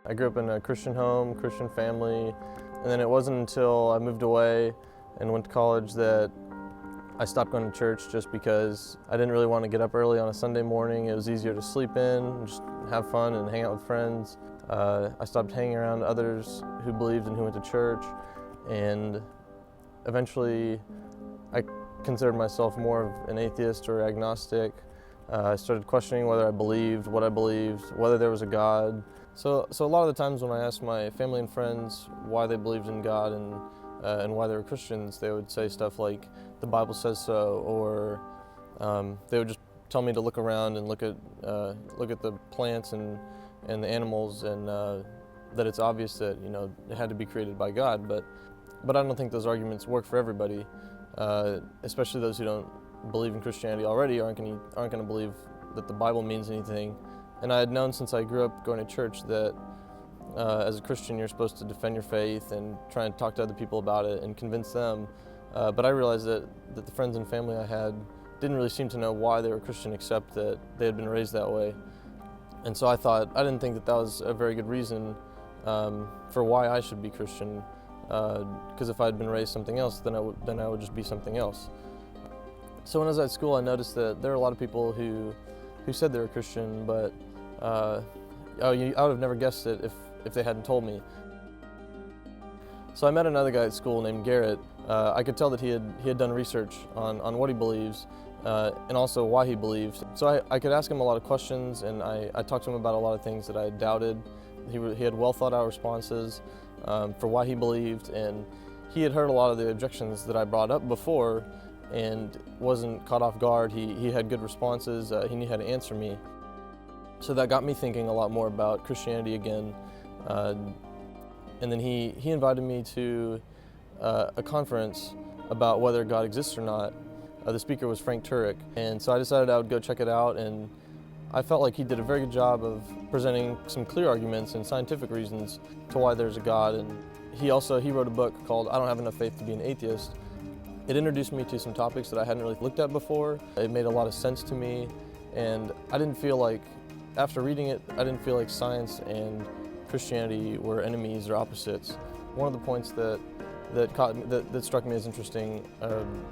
I grew up in a Christian home, Christian family, and then it wasn't until I moved away and went to college that I stopped going to church just because I didn't really want to get up early on a Sunday morning. It was easier to sleep in, just have fun and hang out with friends. I stopped hanging around others who believed and who went to church, and eventually I considered myself more of an atheist or agnostic. I started questioning whether I believed, what I believed, whether there was a God. So a lot of the times when I asked my family and friends why they believed in God and why they were Christians, they would say stuff like, the Bible says so, or they would just tell me to look around and look at the plants and the animals, and that it's obvious that it had to be created by God. But I don't think those arguments work for everybody, especially those who don't believe in Christianity already aren't going to believe that the Bible means anything. And I had known since I grew up going to church that as a Christian you're supposed to defend your faith and try and talk to other people about it and convince them. But I realized that the friends and family I had didn't really seem to know why they were Christian except that they had been raised that way. And so I didn't think that was a very good reason for why I should be Christian, because if I had been raised something else, then I would just be something else. So when I was at school, I noticed that there were a lot of people who said they were Christian, but I would have never guessed it if they hadn't told me. So I met another guy at school named Garrett. I could tell that he had done research on what he believes and also why he believed. So I could ask him a lot of questions, and I talked to him about a lot of things that I doubted. He had well thought out responses for why he believed, and he had heard a lot of the objections that I brought up before and wasn't caught off guard. He had good responses. He knew how to answer me. So that got me thinking a lot more about Christianity again. And then he invited me to a conference about whether God exists or not. The speaker was Turek, and so I decided I would go check it out, and I felt like he did a very good job of presenting some clear arguments and scientific reasons to why there's a God. And he wrote a book called I Don't Have Enough Faith to Be an Atheist. It introduced me to some topics that I hadn't really looked at before. It made a lot of sense to me, and I didn't feel like, after reading it, I didn't feel like science and Christianity were enemies or opposites. One of the points that struck me as interesting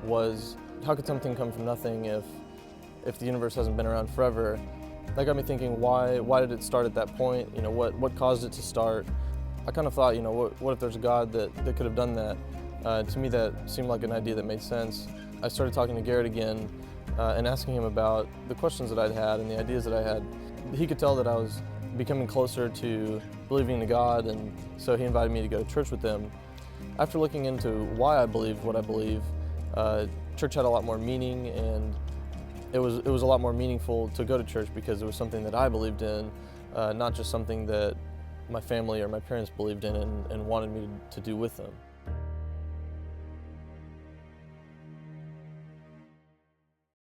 was, how could something come from nothing if the universe hasn't been around forever? That got me thinking, why did it start at that point? What caused it to start? I kind of thought, what if there's a God that could have done that? To me, that seemed like an idea that made sense. I started talking to Garrett again and asking him about the questions that I'd had and the ideas that I had. He could tell that I was becoming closer to believing in God, and so he invited me to go to church with them. After looking into why I believed what I believe, church had a lot more meaning, and it was a lot more meaningful to go to church because it was something that I believed in, not just something that my family or my parents believed in and wanted me to do with them.